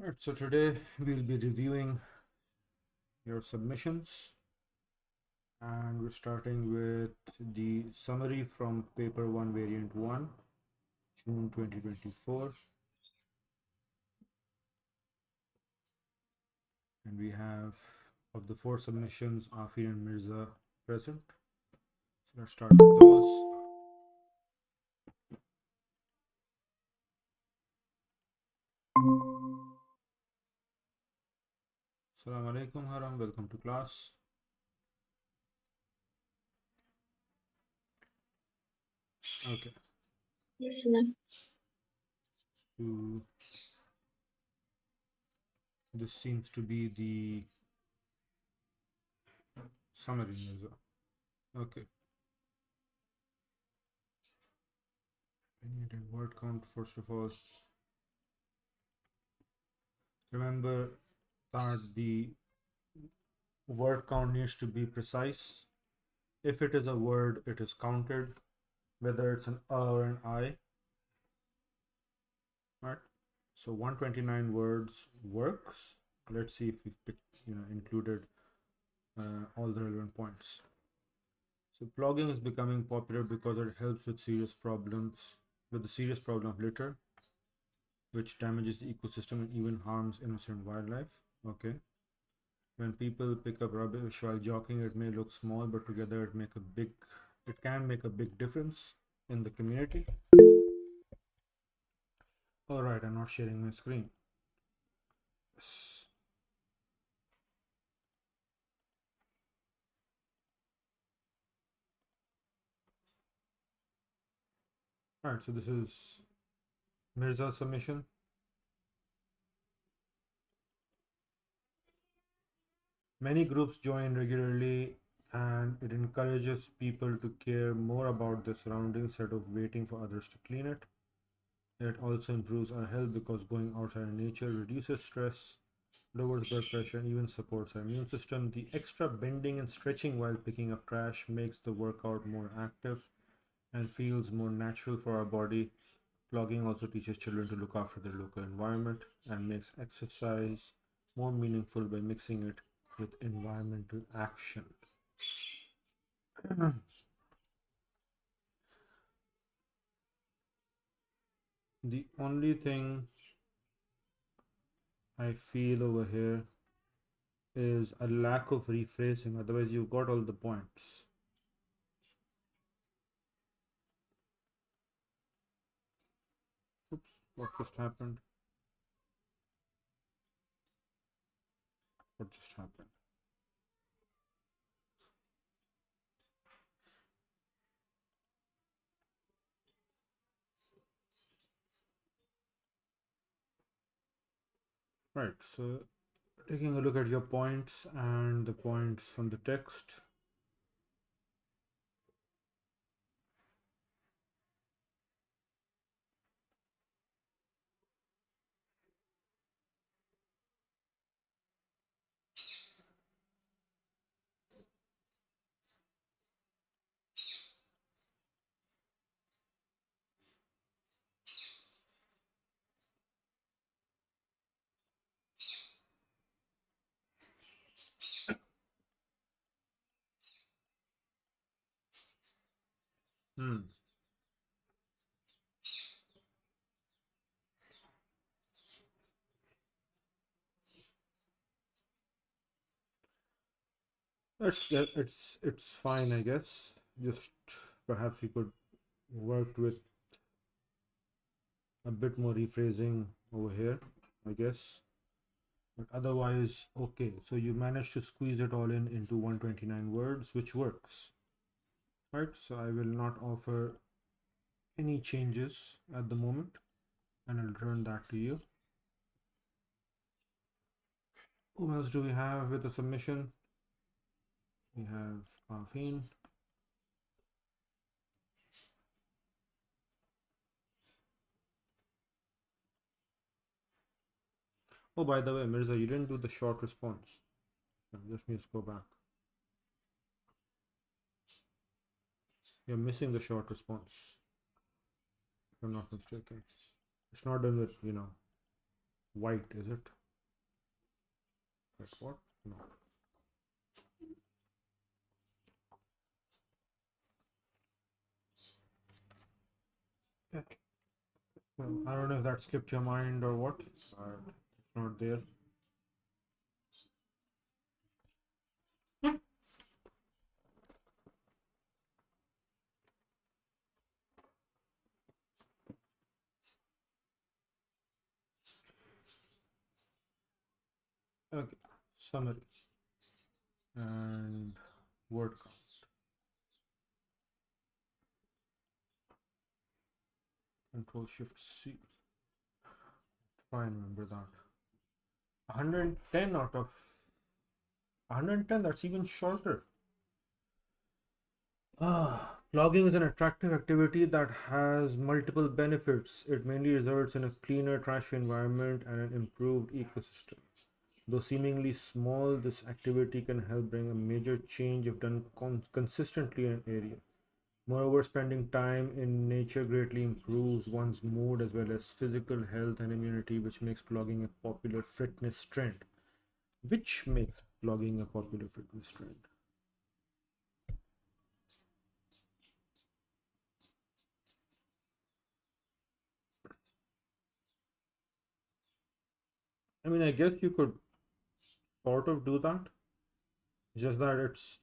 Right, so today we'll be reviewing your submissions, and we're starting with the summary from paper 1 variant 1, June 2024. And we have, of the 4 submissions, Afin and Mirza present. So let's start with those. Assalamu alaikum, Haram, welcome to class. Okay, Yes, ma'am. so this seems to be the summary, Mirza. Okay, we need a word count first of all. Remember that the word count needs to be precise. If it is a word, it is counted, whether it's an or an I, right? So 129 words works. Let's see if we've included all the relevant points. So plugging is becoming popular because it helps with the serious problem of litter, which damages the ecosystem and even harms innocent wildlife. Okay. When people pick up rubbish while jogging, it may look small, but together it can make a big difference in the community. All right, I'm not sharing my screen. Yes. All right, so this is Mirza's submission. Many groups join regularly, and it encourages people to care more about their surroundings instead of waiting for others to clean it. It also improves our health because going outside in nature reduces stress, lowers blood pressure, and even supports our immune system. The extra bending and stretching while picking up trash makes the workout more active and feels more natural for our body. Plogging also teaches children to look after their local environment and makes exercise more meaningful by mixing it with environmental action. The only thing I feel over here is a lack of rephrasing, otherwise, you've got all the points. Oops, what just happened? What just happened? Right, so taking a look at your points and the points from the text. Hmm. It's fine, I guess. Just perhaps you could work with a bit more rephrasing over here, I guess. But otherwise, okay. So you managed to squeeze it all in into 129 words, which works, right? So I will not offer any changes at the moment, and I'll return that to you. Who else do we have with the submission? We have Afin. Oh, by the way, Mirza, you didn't do the short response. Let me just go back. You're missing the short response, if I'm not mistaken. It's not done with, White, is it? That's what? No. Yeah. Well, I don't know if that slipped your mind or what, but it's not there. Okay. Summary and word count. Control Shift C. Fine, remember that. 110 out of 110, that's even shorter. Logging is an attractive activity that has multiple benefits. It mainly results in a cleaner trash environment and an improved ecosystem. Though seemingly small, this activity can help bring a major change if done consistently in an area. Moreover, spending time in nature greatly improves one's mood as well as physical health and immunity, which makes blogging a popular fitness trend. Which makes blogging a popular fitness trend? I mean, I guess you could sort of do that, just that it's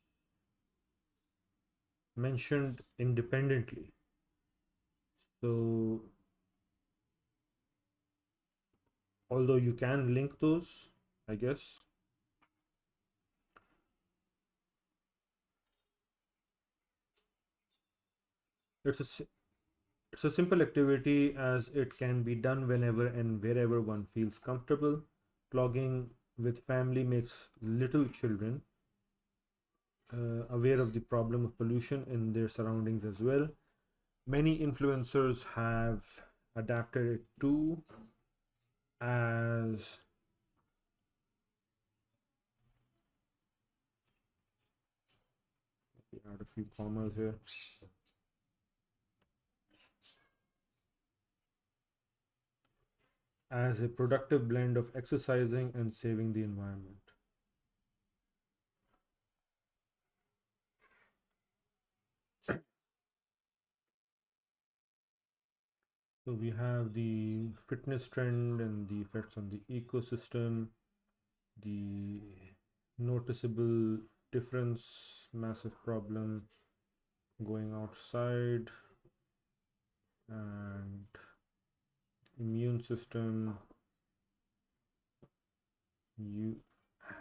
mentioned independently. So, although you can link those, I guess it's it's a simple activity as it can be done whenever and wherever one feels comfortable. Blogging with family makes little children aware of the problem of pollution in their surroundings as well. Many influencers have adapted it to as add a few commas here as a productive blend of exercising and saving the environment. So we have the fitness trend and the effects on the ecosystem, the noticeable difference, massive problem going outside, and immune system. You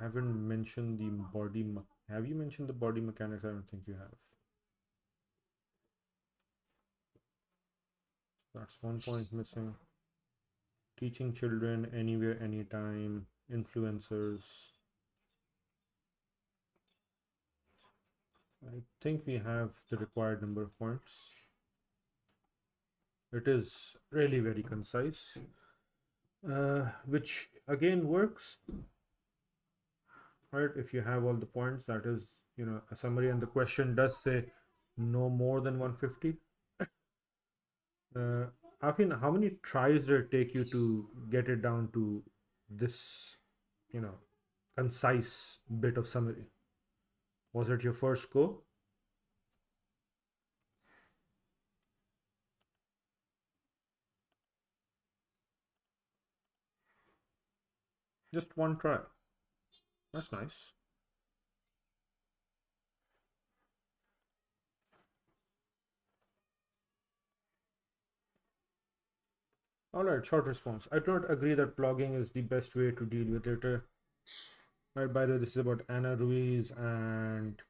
haven't mentioned the have you mentioned the body mechanics? I don't think you have. That's one point missing. Teaching children anywhere, anytime, influencers. I think we have the required number of points. It is really very concise, which again works, right? If you have all the points, that is, a summary, and the question does say no more than 150. Uh, Afin, how many tries did it take you to get it down to this, you know, concise bit of summary? Was it your first go? Just one try. That's nice. All right, short response. I do not agree that blogging is the best way to deal with it. Right, by the way, this is about Anna Ruiz, and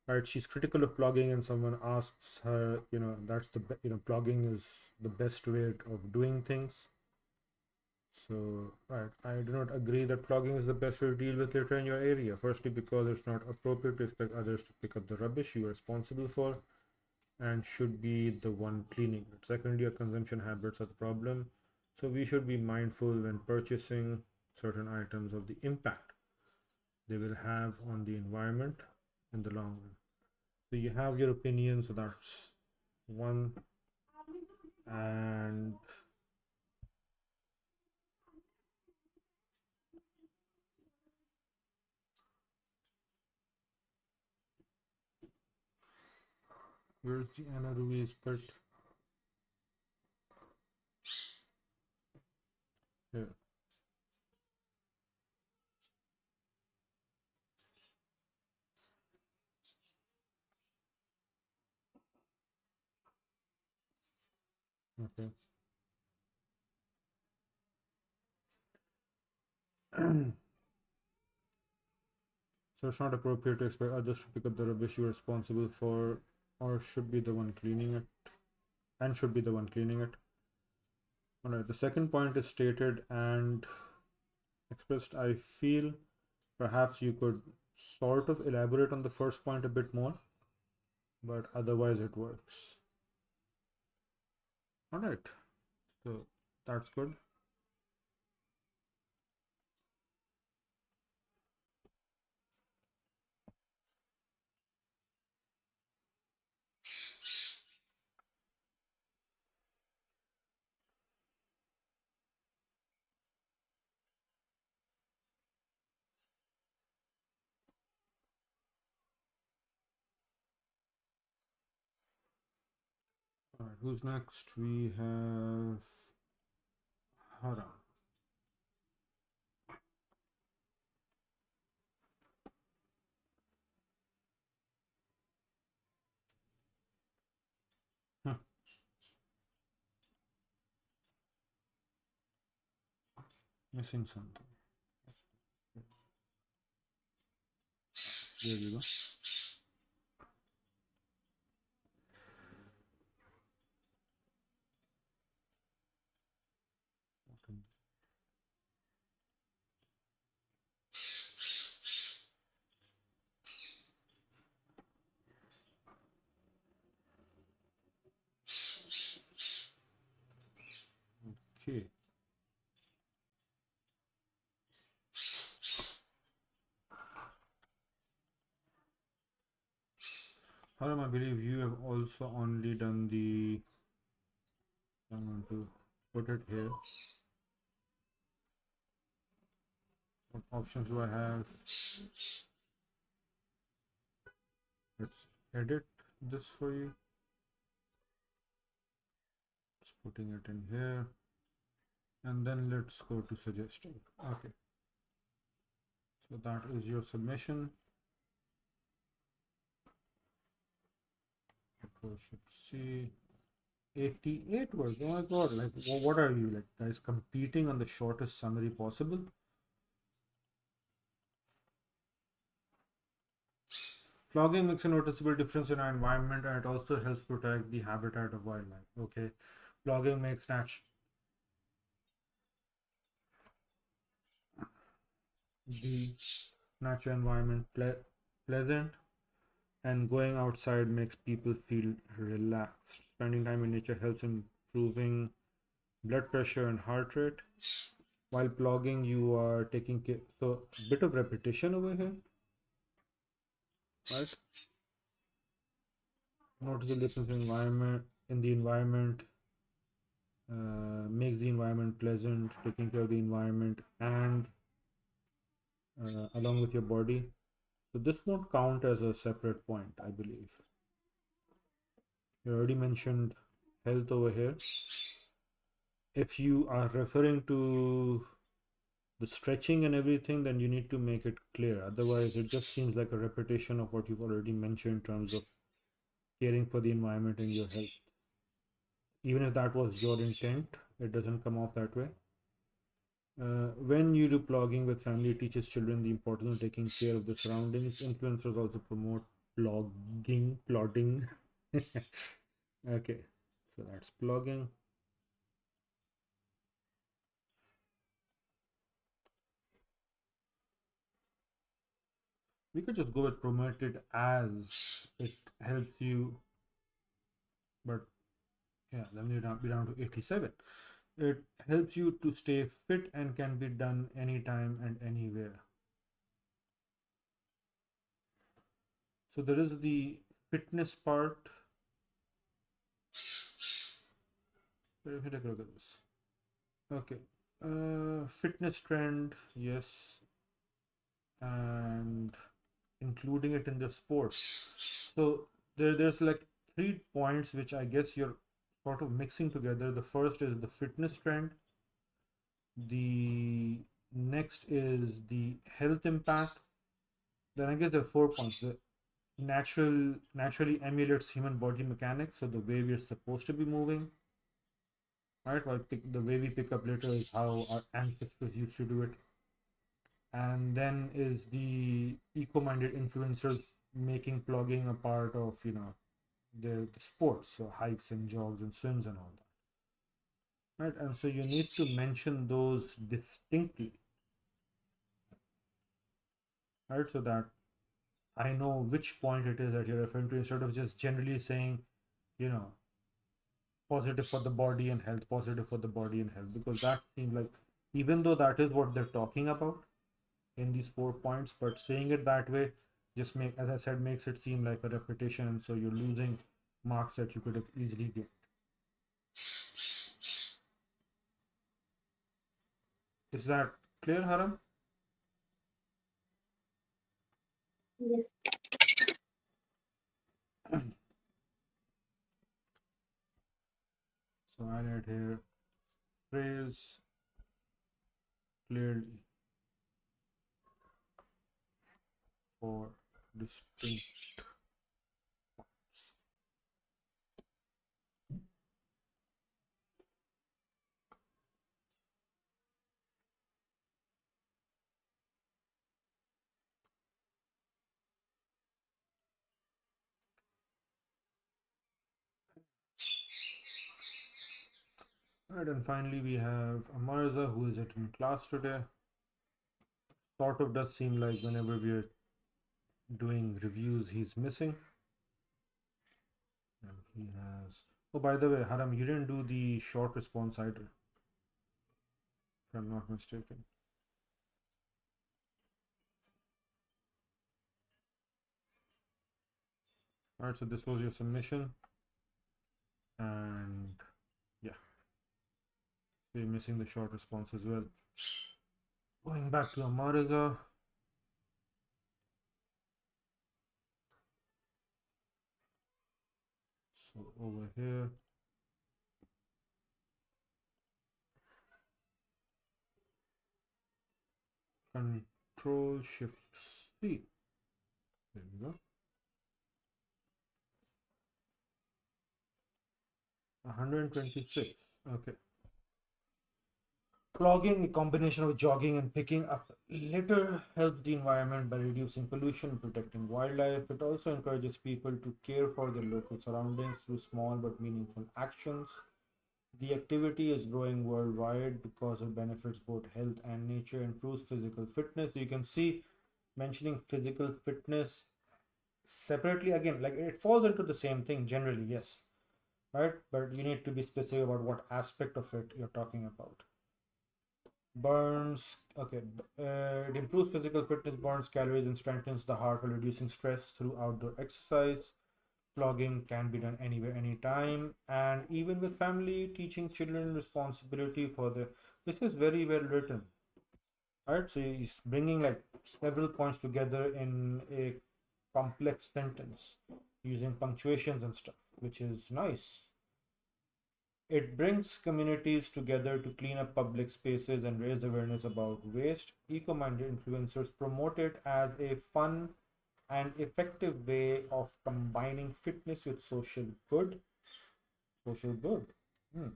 right, she's critical of blogging, and someone asks her, that's blogging is the best way of doing things. So, right, I do not agree that blogging is the best way to deal with litter in your area. Firstly, because it's not appropriate to expect others to pick up the rubbish you are responsible for and should be the one cleaning it. Secondly, your consumption habits are the problem. So, we should be mindful when purchasing certain items of the impact they will have on the environment in the long run. So, you have your opinion, so that's one. And Where's the Anna Ruiz pet? Here. Okay. So it's not appropriate to expect others to pick up the rubbish you're responsible for, or should be the one cleaning it, and should be the one cleaning it. Alright, the second point is stated and expressed. I feel perhaps you could sort of elaborate on the first point a bit more, but otherwise it works. Alright, so that's good. Alright, who's next? We have Hara. Huh, missing something. There you go. Okay. Haram, I believe you have also only done the. I'm going to put it here. What options do I have? Let's edit this for you. Just putting it in here. And then let's go to suggesting. Okay. So that is your submission. Should see 88 words. Oh my god, like what are you like guys competing on the shortest summary possible? Flogging makes a noticeable difference in our environment and it also helps protect the habitat of wildlife. Okay. Flogging makes the natural environment pleasant, and going outside makes people feel relaxed. Spending time in nature helps improving blood pressure and heart rate. While plogging, you are taking care. So, a bit of repetition over here, right? Notice the difference in the environment, makes the environment pleasant, taking care of the environment, and along with your body. So, this won't count as a separate point, I believe. You already mentioned health over here. If you are referring to the stretching and everything, then you need to make it clear. Otherwise, it just seems like a repetition of what you've already mentioned in terms of caring for the environment and your health. Even if that was your intent, it doesn't come off that way. When you do blogging with family, it teaches children the importance of taking care of the surroundings. Influencers also promote plodding. Okay, so that's blogging. We could just go with promoted as it helps you, but yeah, let me be down to 87. It helps you to stay fit and can be done anytime and anywhere. So there is the fitness part. Let me take a look at this. Okay. Fitness trend, yes. And including it in the sports. So there's like three points which I guess you're sort of mixing together. The first is the fitness trend. The next is the health impact. Then I guess there are 4 points. The naturally emulates human body mechanics, so the way we're supposed to be moving, right? The way we pick up litter is how our ancestors used to do it. And then is the eco-minded influencers making plugging a part of the sports, so hikes and jogs and swims and all that, right? And so you need to mention those distinctly, right, so that I know which point it is that you're referring to, instead of just generally saying, you know, positive for the body and health, positive for the body and health, because that seems like, even though that is what they're talking about in these 4 points, but saying it that way just as I said, makes it seem like a repetition, and so you're losing marks that you could have easily get. Is that clear, Haram? Yes. So I'll add here phrase clearly for distinct parts. Alright, and finally we have Amarza, who isn't in class today. Sort of does seem like whenever we're doing reviews, he's missing. And he has. Oh, by the way, Haram, you didn't do the short response either, if I'm not mistaken. Alright, so this was your submission. And yeah, so you're missing the short response as well. Going back to Amariza. So over here, Control Shift C. There we go. 126. Okay. Plogging, a combination of jogging and picking up litter, helps the environment by reducing pollution and protecting wildlife. It also encourages people to care for their local surroundings through small but meaningful actions. The activity is growing worldwide because it benefits both health and nature, improves physical fitness. You can see mentioning physical fitness separately again, like it falls into the same thing generally, yes, right? But you need to be specific about what aspect of it you're talking about. Burns, okay, it improves physical fitness, burns calories, and strengthens the heart while reducing stress through outdoor exercise. Plogging can be done anywhere, anytime, and even with family, teaching children responsibility for the. This is very well written, right? So he's bringing like several points together in a complex sentence using punctuations and stuff, which is nice. It brings communities together to clean up public spaces and raise awareness about waste. Eco minded influencers promote it as a fun and effective way of combining fitness with social good. Social good. Hmm.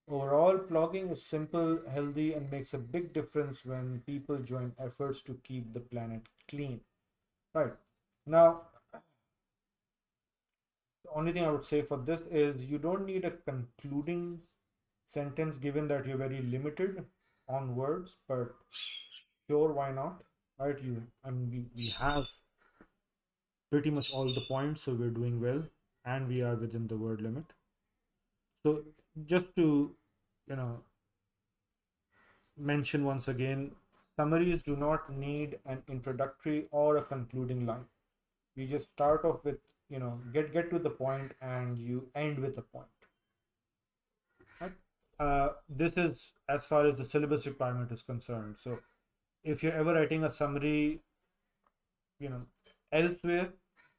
Overall, plogging is simple, healthy, and makes a big difference when people join efforts to keep the planet clean. Right. Now, the only thing I would say for this is you don't need a concluding sentence given that you're very limited on words, but sure, why not? Right? I mean, we have pretty much all the points, so we're doing well, and we are within the word limit. So just to, you know, mention once again, summaries do not need an introductory or a concluding line. You just start off with, get to the point and you end with a point. Right? This is as far as the syllabus requirement is concerned. So if you're ever writing a summary, you know, elsewhere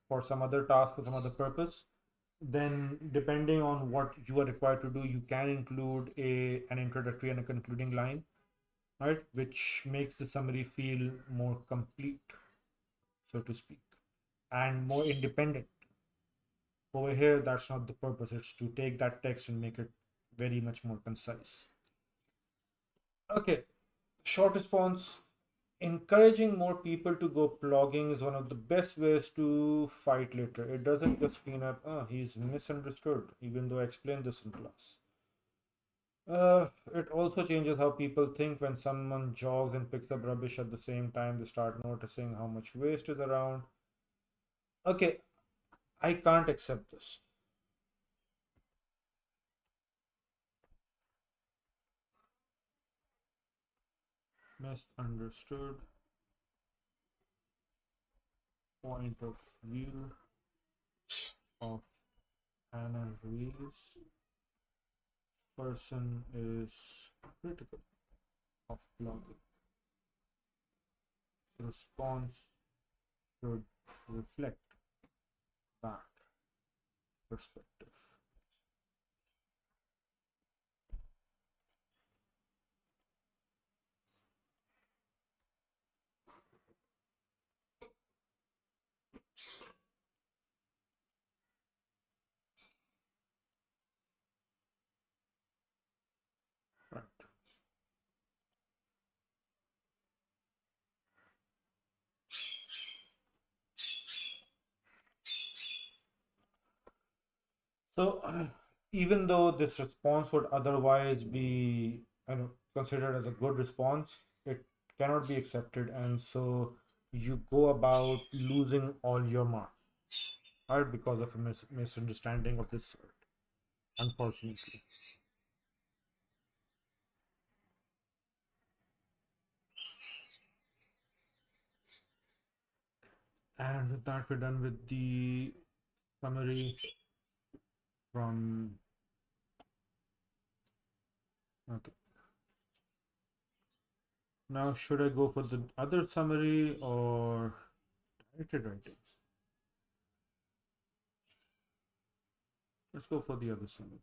for some other task or some other purpose, Then depending on what you are required to do, you can include an introductory and a concluding line, right, which makes the summary feel more complete, so to speak, and more independent. Over here, that's not the purpose. It's to take that text and make it very much more concise. Okay, short response. Encouraging more people to go blogging is one of the best ways to fight later. It doesn't just clean up, he's misunderstood, even though I explained this in class. It also changes how people think. When someone jogs and picks up rubbish at the same time, they start noticing how much waste is around. Okay, I can't accept this. Misunderstood point of view of Anna Ruiz. Person is critical of blogging. The response should reflect that perspective. Right. So, even though this response would otherwise be, considered as a good response, it cannot be accepted, and so you go about losing all your marks, right, because of a misunderstanding of this sort, unfortunately. And with that, we're done with the summary from. Okay. Now, should I go for the other summary or directed writing? Let's go for the other summary.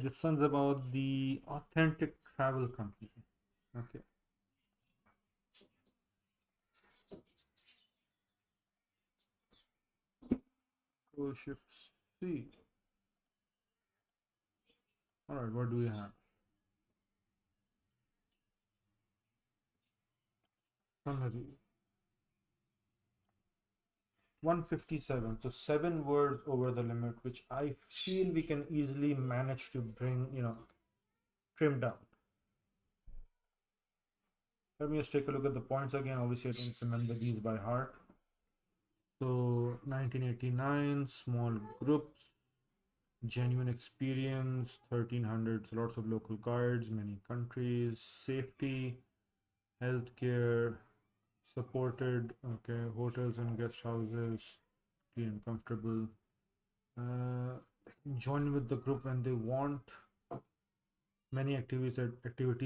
This one's about the authentic travel company. Okay. Cruise ships. See. All right. What do we have? Summary. 157. So 7 words over the limit, which I feel we can easily manage to bring, trim down. Let me just take a look at the points again. Obviously, I don't remember these by heart. So 1989, small groups, genuine experience, 1300s, lots of local guides, many countries, safety, healthcare, supported, okay, hotels and guest houses, clean and comfortable. Uh, Join with the group when they want. Many activities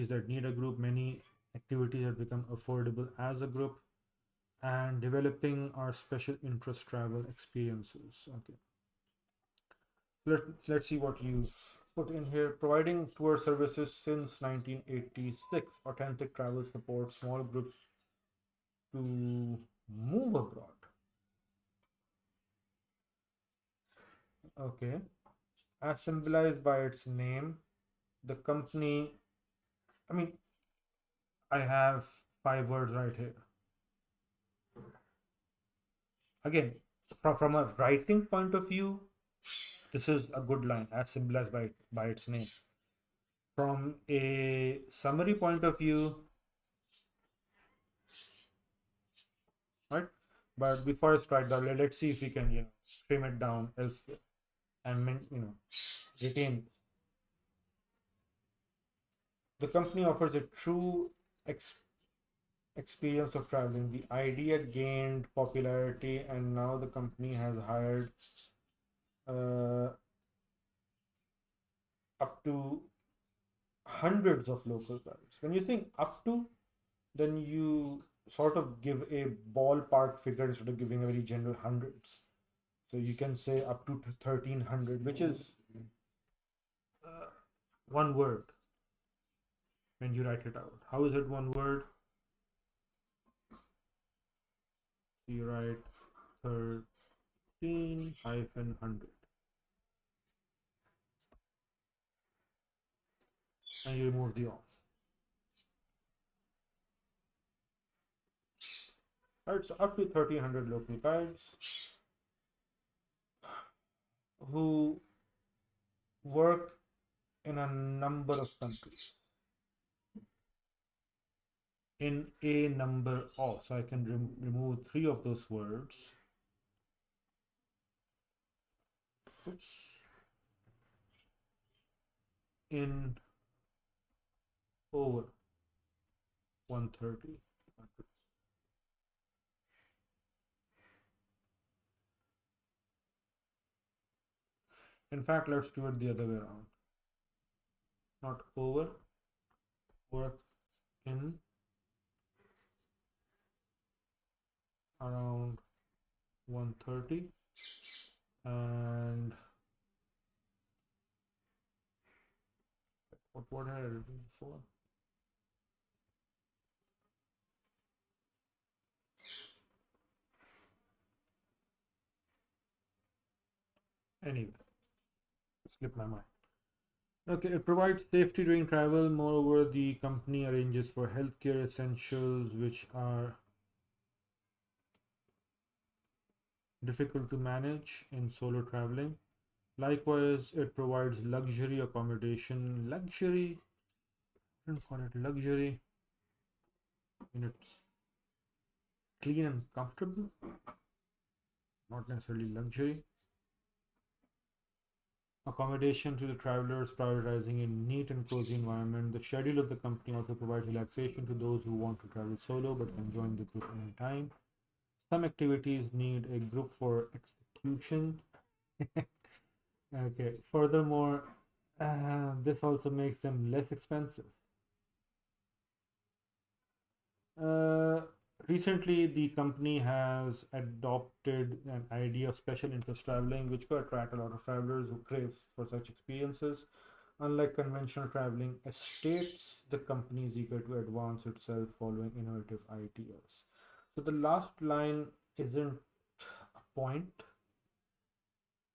that need a group, many activities that become affordable as a group, and developing our special interest travel experiences. Okay. Let's see what you put in here. Providing tour services since 1986. Authentic travel supports small groups to move abroad. Okay. As symbolized by its name, the company, I mean, I have 5 words right here. Again, from a writing point of view, this is a good line, as symbolized by its name. From a summary point of view, right? But before I strike that, let's see if we can, trim it down elsewhere and, retain. The company offers a true experience of traveling. The idea gained popularity, and now the company has hired uh, up to hundreds of local guides. When you think up to, then you sort of give a ballpark figure instead of giving a very general hundreds. So you can say up to 1300, which is uh, one word when you write it out. How is it one word? You write 13 hyphen 100 and you remove the off. Right, so up to 1300 local guides who work in a number of countries in a number of. So I can remove three of those words. Oops. In over 130 countries. In fact, let's do it the other way around. Not over, work in around 130 and what word had I written before? Anyway, slipped my mind. Okay, it provides safety during travel. Moreover, the company arranges for healthcare essentials which are difficult to manage in solo traveling. Likewise, it provides luxury accommodation. Luxury, I don't call it luxury, and it's clean and comfortable, not necessarily luxury. Accommodation to the travelers, prioritizing a neat and cozy environment. The schedule of the company also provides relaxation to those who want to travel solo but can join the group anytime. Some activities need a group for execution. Okay. Furthermore, this also makes them less expensive. Uh, Recently, the company has adopted an idea of special interest traveling, which could attract a lot of travelers who crave for such experiences. Unlike conventional traveling estates, the company is eager to advance itself following innovative ideas. So the last line isn't a point,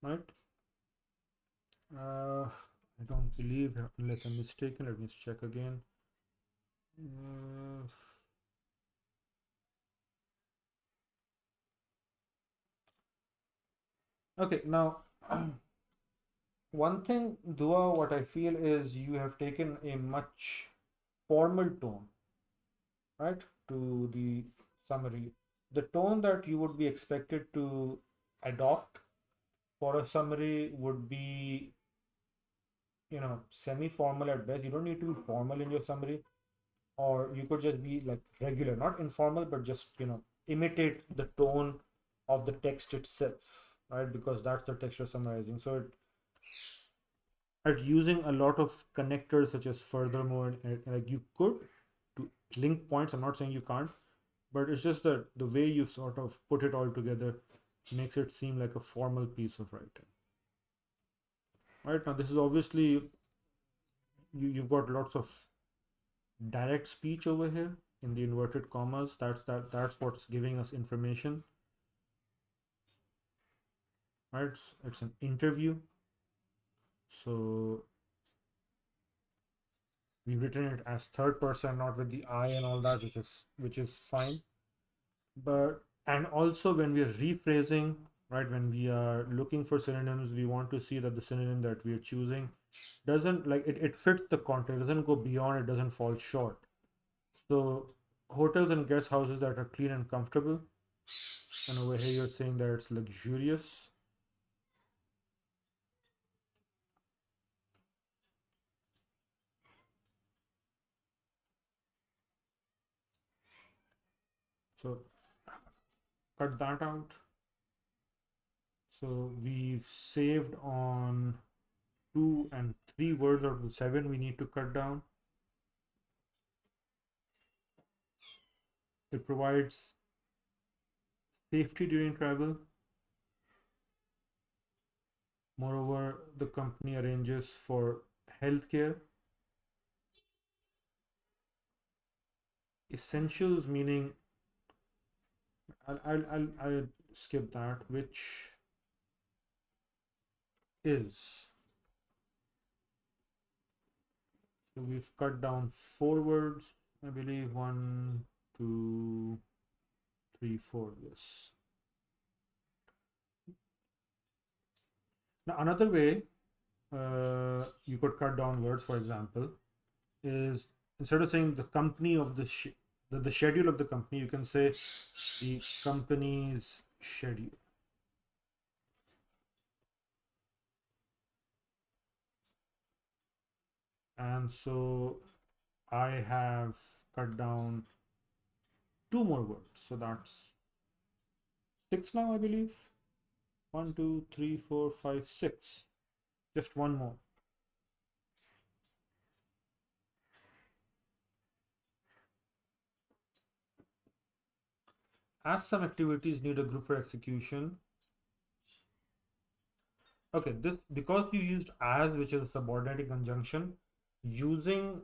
right? I don't believe, unless I'm mistaken. Let me check again. Uh, okay, now one thing, Dua, what I feel is you have taken a much formal tone, right, to the summary. The tone that you would be expected to adopt for a summary would be, semi-formal at best. You don't need to be formal in your summary, or you could just be like regular, not informal, but just, imitate the tone of the text itself, right? Because that's the text you're summarizing. So at using a lot of connectors such as furthermore and like you could to link points. I'm not saying you can't, but it's just that the way you sort of put it all together makes it seem like a formal piece of writing. Right now, this is obviously you've got lots of direct speech over here in the inverted commas. That's what's giving us information. Right? It's an interview. So we've written it as third person, not with the I and all that, which is fine. But and also when we are rephrasing, right, when we are looking for synonyms, we want to see that the synonym that we are choosing doesn't like it fits the context, doesn't go beyond, it doesn't fall short. So hotels and guest houses that are clean and comfortable, and over here you're saying that it's luxurious. So cut that out. So we've saved on 2 and 3 words out of the 7 we need to cut down. It provides safety during travel. Moreover, the company arranges for healthcare. Essentials meaning I'll skip that, which is, so we've cut down 4 words, I believe. 1, 2, 3, 4. Yes. Now another way you could cut down words, for example, is instead of saying the company of the schedule of the company, you can say the company's schedule. And so I have cut down 2 more words. So that's 6 now, I believe. 1, 2, 3, 4, 5, 6. Just one more. As some activities need a group for execution. Okay, this because you used as, which is a subordinating conjunction, using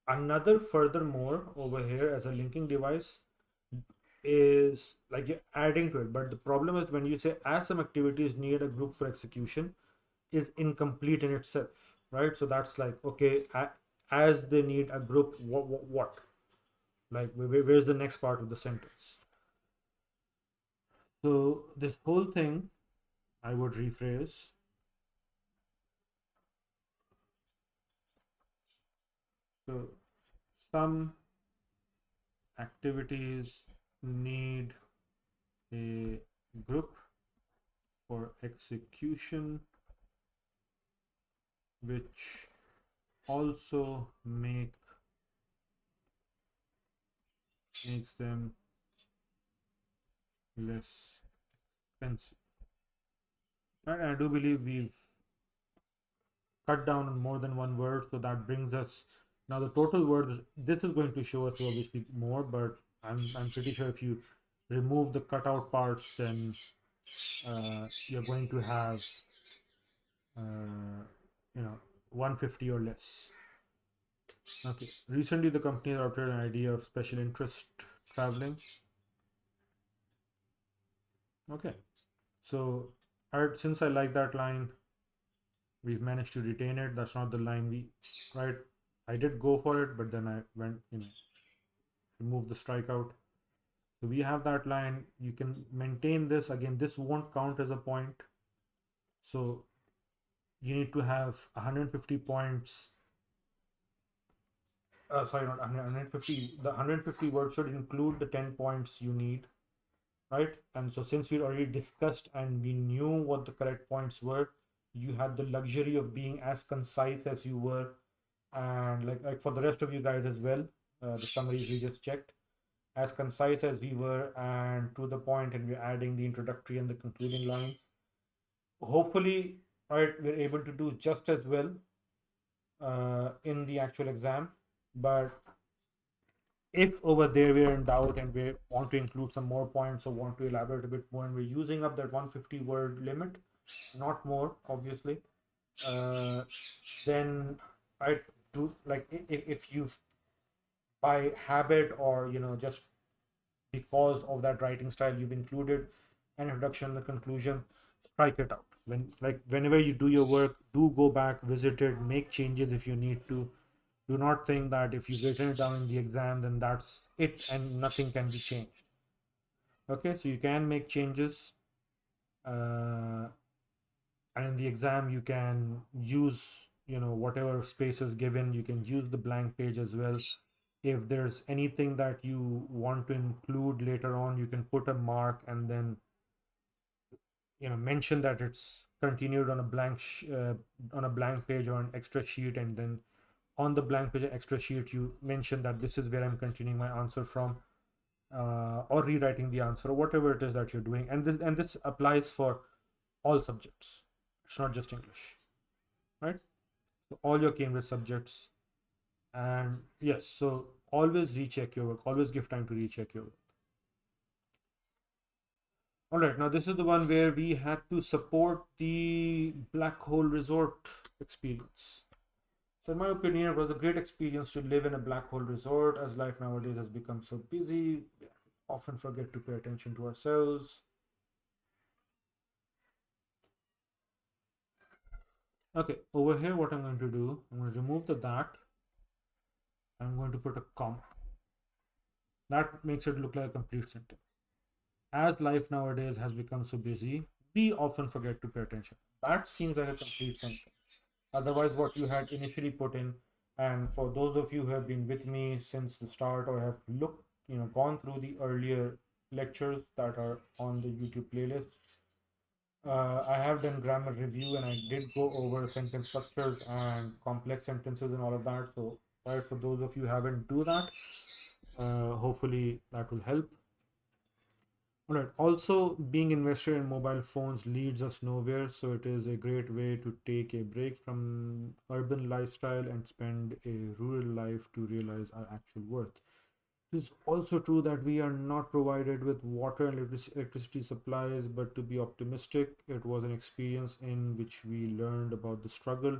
another furthermore over here as a linking device is like you're adding to it. But the problem is when you say as some activities need a group for execution is incomplete in itself, right? So that's like, okay, as they need a group, what? Like, where's the next part of the sentence? So this whole thing I would rephrase. So some activities need a group for execution, which also makes them less expensive. And I do believe we've cut down on more than one word, so that brings us now the total words. This is going to show us obviously more, but I'm pretty sure if you remove the cutout parts, then you're going to have uh, 150 or less. Okay. Recently, the company adopted an idea of special interest traveling. Okay. So, since I like that line, we've managed to retain it. That's not the line right? I did go for it, but then I went, remove the strikeout. So we have that line. You can maintain this. Again, this won't count as a point. So you need to have 150 points. Sorry, not 150. The 150 words should include the 10 points you need, right? And so since we already discussed and we knew what the correct points were, you had the luxury of being as concise as you were, and like for the rest of you guys as well, the summaries we just checked, as concise as we were and to the point, and we're adding the introductory and the concluding line. Hopefully, right, we're able to do just as well in the actual exam. But if over there we're in doubt and we want to include some more points or want to elaborate a bit more and we're using up that 150 word limit, not more, obviously, then I do like if you've by habit or just because of that writing style you've included an introduction and a conclusion, strike it out. Whenever you do your work, do go back, visit it, make changes if you need to. Do not think that if you've written it down in the exam then that's it and nothing can be changed. Okay, so you can make changes, uh, and in the exam you can use whatever space is given. You can use the blank page as well. If there's anything that you want to include later on, you can put a mark and then mention that it's continued on a blank page or an extra sheet, and then on the blank page extra sheet you mention that this is where I'm continuing my answer from, or rewriting the answer or whatever it is that you're doing. And this applies for all subjects. It's not just English. right? So all your Cambridge subjects, and yes, so always recheck your work. Always give time to recheck your work. All right, now this is the one where we had to support the Black Hole Resort experience. So, in my opinion, it was a great experience to live in a black hole resort as life nowadays has become so busy. We often forget to pay attention to ourselves. Okay, over here, what I'm going to do, I'm going to remove the that. I'm going to put a comma. That makes it look like a complete sentence. As life nowadays has become so busy, we often forget to pay attention. That seems like a complete sentence. Otherwise, what you had initially put in, and for those of you who have been with me since the start or have looked, gone through the earlier lectures that are on the YouTube playlist, I have done grammar review and I did go over sentence structures and complex sentences and all of that. So, right, for those of you who haven't do that, hopefully that will help. All right. Also, being invested in mobile phones leads us nowhere, so it is a great way to take a break from urban lifestyle and spend a rural life to realize our actual worth. It is also true that we are not provided with water and electricity supplies, but to be optimistic, it was an experience in which we learned about the struggle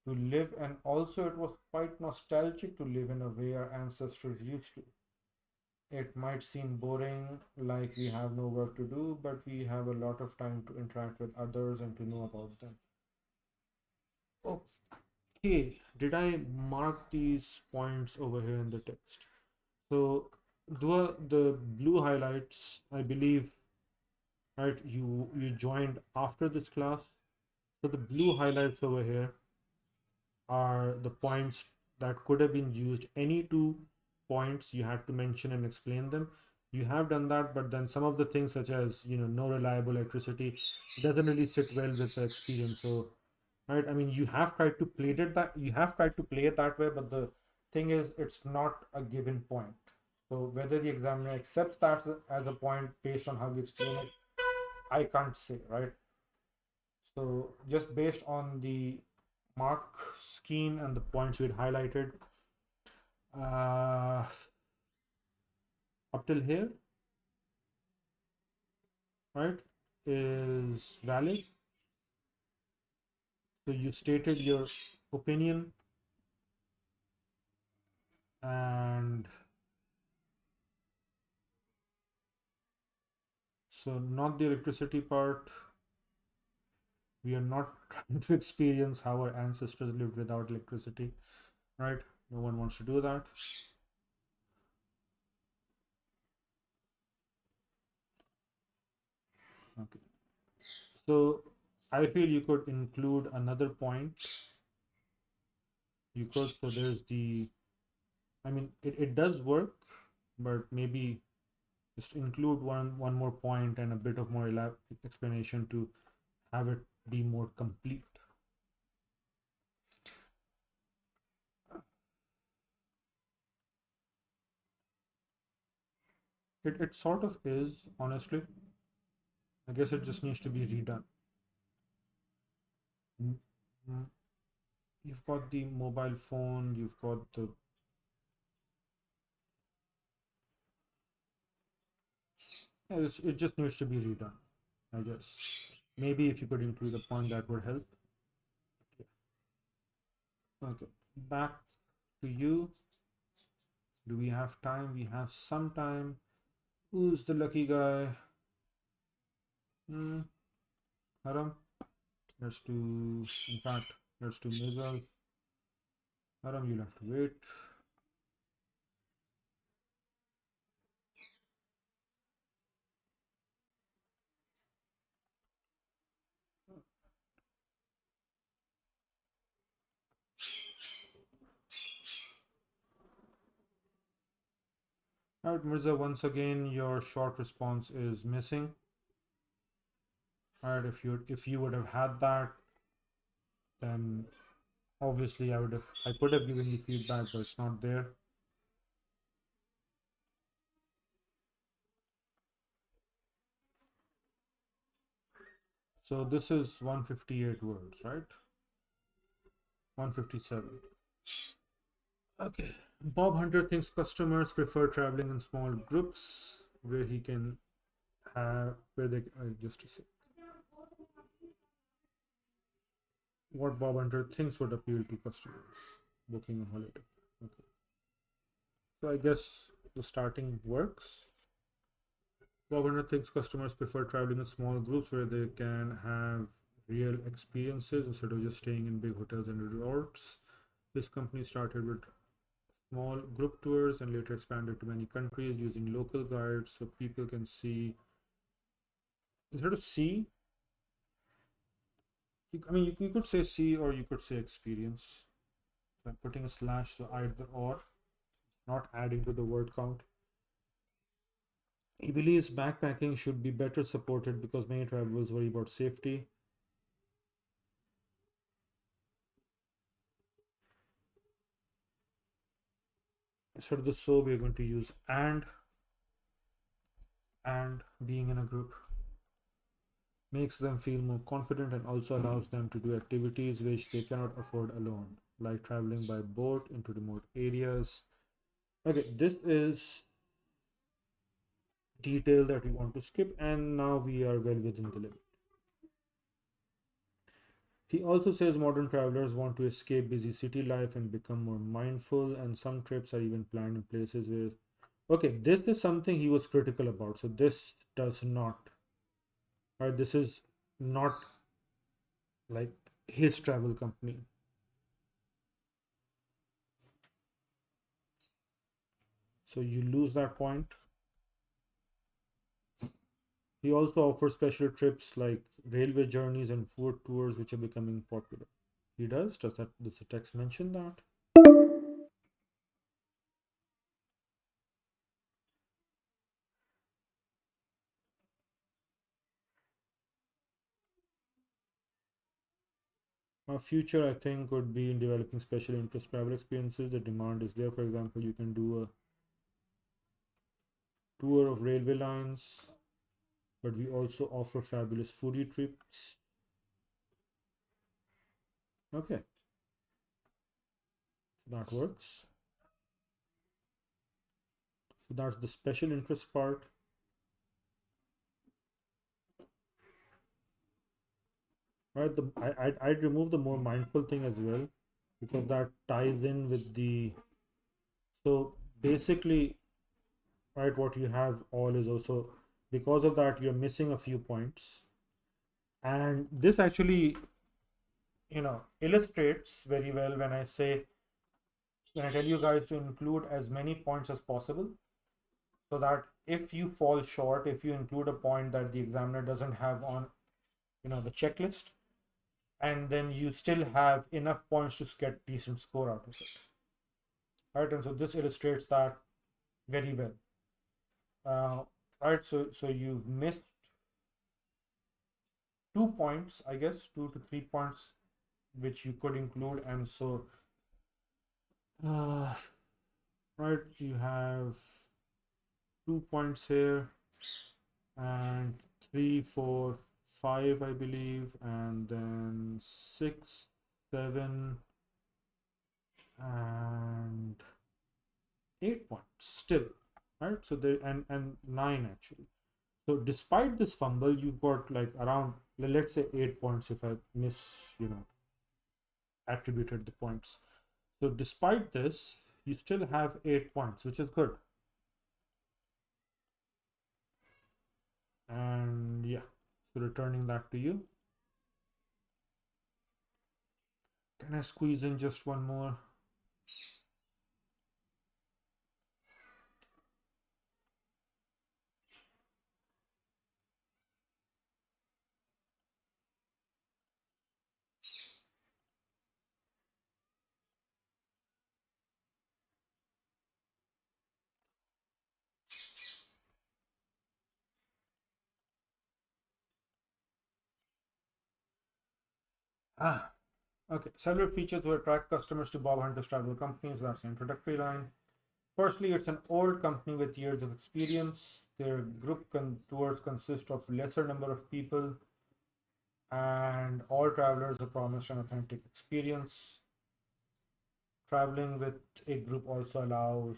to live, and also it was quite nostalgic to live in a way our ancestors used to. It might seem boring, like we have no work to do, but we have a lot of time to interact with others and to know about them. Okay, did I mark these points over here in the text? So, the blue highlights, I believe, right, you joined after this class. So the blue highlights over here are the points that could have been used. Any two points you had to mention and explain them. You have done that, but then some of the things such as no reliable electricity doesn't really sit well with the experience. So right, I mean you have tried to play it that way, but the thing is it's not a given point. So whether the examiner accepts that as a point based on how you explain it, I can't say, right? So just based on the mark scheme and the points we had highlighted, uh, up till here, right, is valid. So you stated your opinion, and so not the electricity part. We are not trying to experience how our ancestors lived without electricity, right? No one wants to do that. Okay. So I feel you could include another point. You could, so there's the, I mean, it does work, but maybe just include one more point and a bit of more explanation to have it be more complete. It sort of is, honestly. I guess it just needs to be redone. Mm, mm, You've got the mobile phone, you've got the, yeah, it just needs to be redone, I guess. Maybe if you could include a point that would help. Okay, back to you. Do we have time? We have some time. Who's the lucky guy? Hmm, Haram. Let's do, in fact, let's do Mizal. Haram, you'll have to wait. Alright, Mirza, once again, your short response is missing. Alright, if you would have had that, then obviously I could have given you feedback, but it's not there. So this is 158 words, right? 157. Okay. Bob Hunter thinks customers prefer traveling in small groups where he can have where they just a sec. What Bob Hunter thinks would appeal to customers booking a holiday. Okay. So I guess the starting works. Bob Hunter thinks customers prefer traveling in small groups where they can have real experiences instead of just staying in big hotels and resorts. This company started with small group tours and later expanded to many countries using local guides so people can see. Instead of see, I mean, you could say see or you could say experience. By putting a slash, so either or, not adding to the word count. He believes backpacking should be better supported because many travelers worry about safety. Instead of the so, we're going to use and being in a group makes them feel more confident and also allows them to do activities which they cannot afford alone, like traveling by boat into remote areas. Okay, this is detail that we want to skip, and now we are well within the limit. He also says modern travelers want to escape busy city life and become more mindful, and some trips are even planned in places where. Okay, this is something he was critical about. So this does not, right? This is not like his travel company. So you lose that point. He also offers special trips like railway journeys and food tours, which are becoming popular. He does? Does the text mention that? Our future, I think, would be in developing special interest travel experiences. The demand is there. For example, you can do a tour of railway lines, but we also offer fabulous foodie trips. Okay, so that works. So that's the special interest part. Right, I'd remove the more mindful thing as well because that ties in with the. So basically, right, what you have all is also because of that you're missing a few points, and this actually illustrates very well when I tell you guys to include as many points as possible, so that if you fall short, if you include a point that the examiner doesn't have on the checklist, and then you still have enough points to get decent score out of it, right? And so this illustrates that very well. Right, so you've missed 2 points, I guess, 2 to 3 points, which you could include, and so uh, right, you have 2 points here, and three, four, five, I believe, and then 6, 7, and 8 points still, right? So there and 9 actually. So despite this fumble, you got like around, let's say, 8 points if I attributed the points. So despite this, you still have 8 points, which is good. And yeah, so returning that to you. Can I squeeze in just one more? Ah, okay. Several features will attract customers to Bob Hunter's travel companies. That's the introductory line. Firstly, it's an old company with years of experience. Their group tours consist of lesser number of people, and all travelers are promised an authentic experience. traveling with a group also allows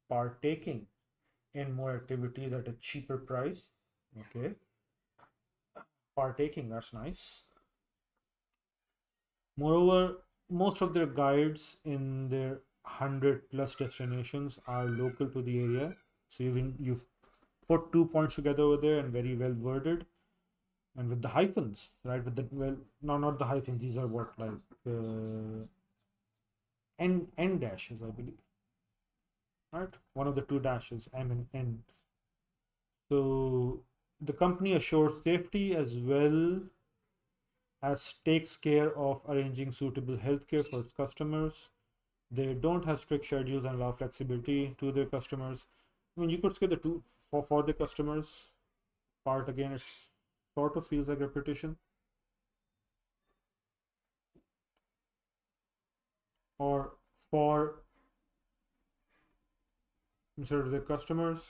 partaking in more activities at a cheaper price. Okay, partaking, that's nice. Moreover, most of their guides in their 100 plus destinations are local to the area. So you've put 2 points together over there and very well worded. And with the hyphens, right? With the, well, no, not the hyphens. These are what, like N dashes, I believe, right? One of the two dashes, M and N. So the company assures safety as well as takes care of arranging suitable healthcare for its customers. They don't have strict schedules and allow flexibility to their customers. I mean, you could say the two for the customers part again. It sort of feels like repetition. Or for instead of the customers,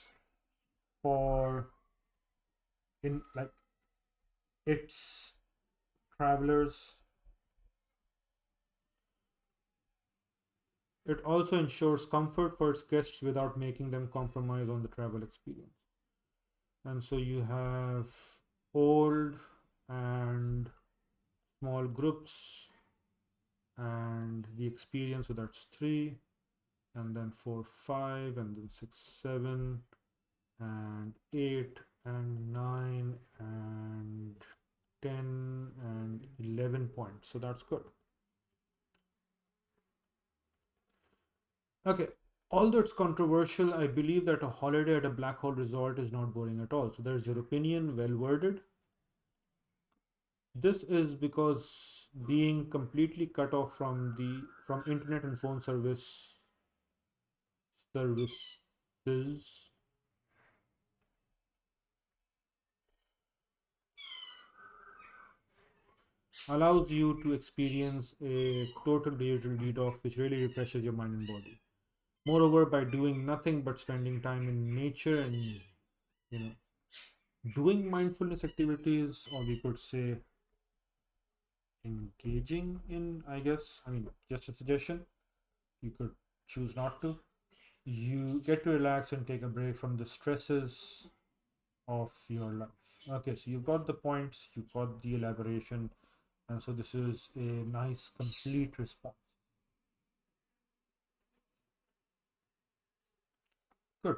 for in like its travelers. It also ensures comfort for its guests without making them compromise on the travel experience. And so you have old and small groups and the experience, so that's 3, and then 4, 5, and then 6, 7, and 8, and 9, and 10, and 11 points. So that's good. Okay, although it's controversial, I believe that a holiday at a black hole resort is not boring at all. So there's your opinion, well worded. This is because being completely cut off from internet and phone services allows you to experience a total digital detox, which really refreshes your mind and body. Moreover, by doing nothing but spending time in nature and you know doing mindfulness activities, or we could say engaging in, I guess, I mean, just a suggestion, you could choose not to. You get to relax and take a break from the stresses of your life. Okay, so you've got the points, you've got the elaboration, and so this is a nice complete response. Good.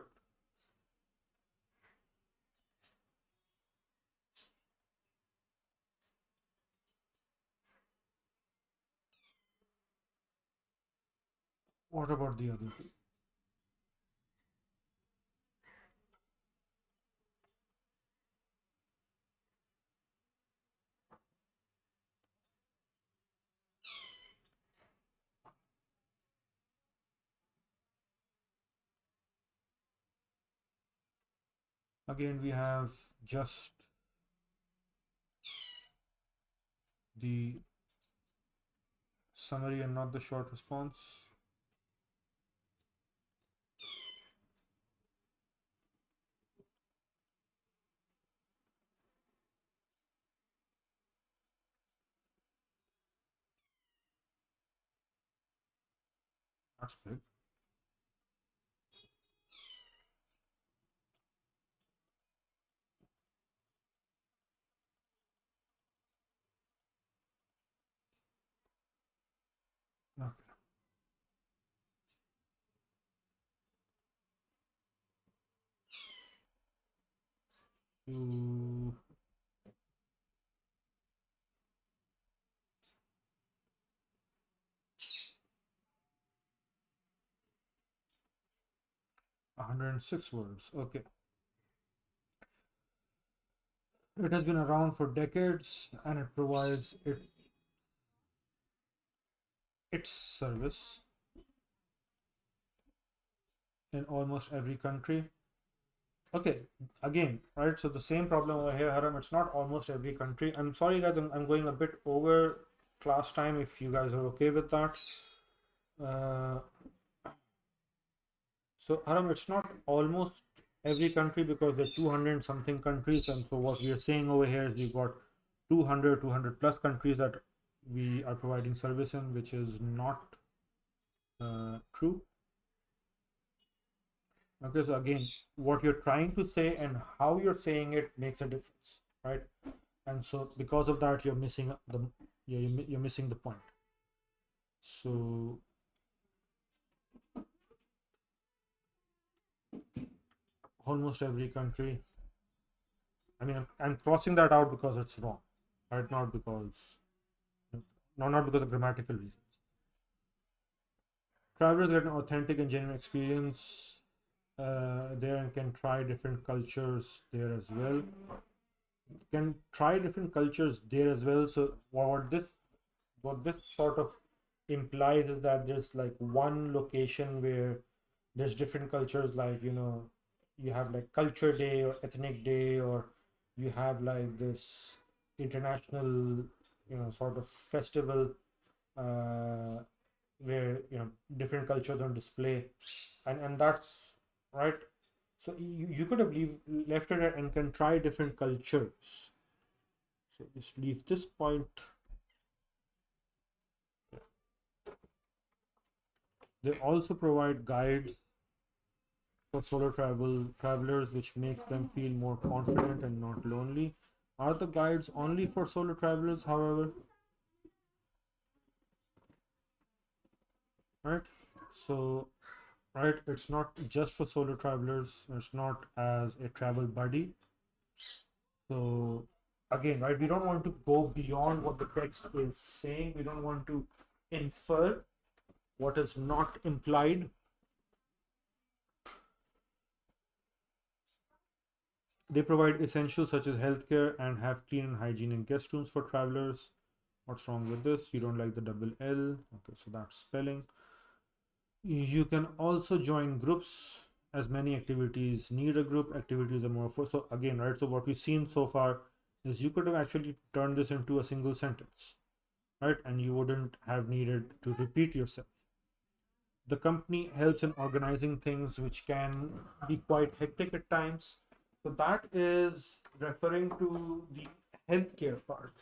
What about the other two? Again, we have just the summary and not the short response. That's big. Okay. To 106 words. Okay. It has been around for decades and it provides its service in almost every country. Okay, again, right? So the same problem over here, Haram. It's not almost every country. I'm sorry, guys. I'm going a bit over class time. If you guys are okay with that. Uh, so Haram, it's not almost every country because there are 200 something countries, and so what we are saying over here is we've got 200 plus countries that we are providing service in, which is not True. Okay, so again, what you're trying to say and how you're saying it makes a difference, right? And so because of that, you're missing the point. So almost every country. I mean, I'm crossing that out because it's wrong, right? Not because of grammatical reasons. Travelers get an authentic and genuine experience there and can try different cultures there as well. Can try different cultures there as well. So what this sort of implies is that there's like one location where there's different cultures, like you have like culture day or ethnic day, or you have like this international sort of festival uh, where different cultures on display, and that's right. So you could have left it and can try different cultures. So just leave this point. They also provide guides for solo travelers, which makes them feel more confident and not lonely. Are the guides only for solo travelers, however? Right? So, right, it's not just for solo travelers, it's not as a travel buddy. So, again, right, we don't want to go beyond what the text is saying, we don't want to infer what is not implied. They provide essentials such as healthcare and have clean and hygienic guest rooms for travelers. What's wrong with this? You don't like the double L. Okay, so that's spelling. You can also join groups, as many activities need a group. Activities are more for. So again, right? So what we've seen so far is you could have actually turned this into a single sentence, right? And you wouldn't have needed to repeat yourself. The company helps in organizing things which can be quite hectic at times. So that is referring to the healthcare part,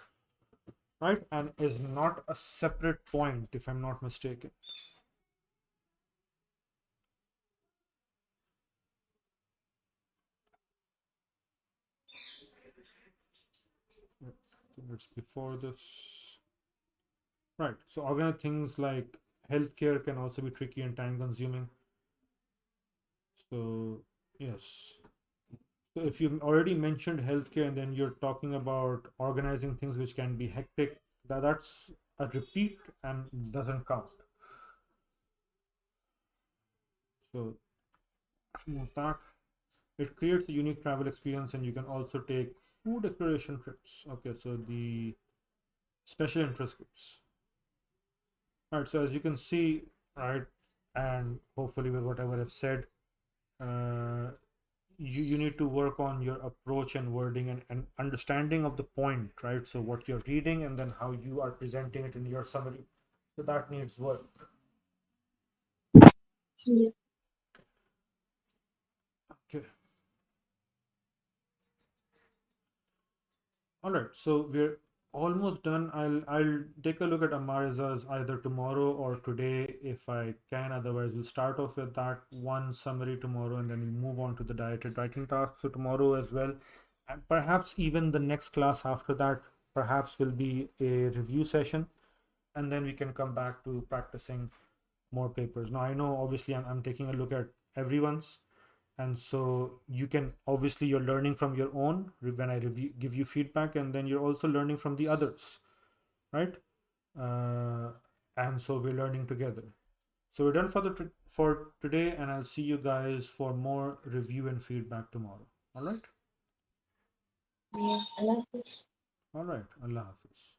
right? And is not a separate point, if I'm not mistaken. It's before this. Right. So organic things like healthcare can also be tricky and time consuming. So yes. So if you already mentioned healthcare and then you're talking about organizing things which can be hectic, that's a repeat and doesn't count. So move that. It creates a unique travel experience, and you can also take food exploration trips. Okay, so the special interest groups. All right, so as you can see, right, and hopefully with whatever I've said, uh, you need to work on your approach and wording and understanding of the point, right? So what you're reading and then how you are presenting it in your summary. So that needs work. Yes. Okay. All right, so we're almost done. I'll take a look at Amariza's either tomorrow or today if I can. Otherwise, we'll start off with that one summary tomorrow, and then we'll move on to the directed writing task. So tomorrow as well, and perhaps even the next class after that, perhaps will be a review session, and then we can come back to practicing more papers. Now I know obviously I'm taking a look at everyone's, and so you can obviously you're learning from your own when I give you feedback, and then you're also learning from the others, right? uh, and so we're learning together. So we're done for today, and I'll see you guys for more review and feedback tomorrow. All right. Yes. Allah Hafiz. All right. Allah Hafiz.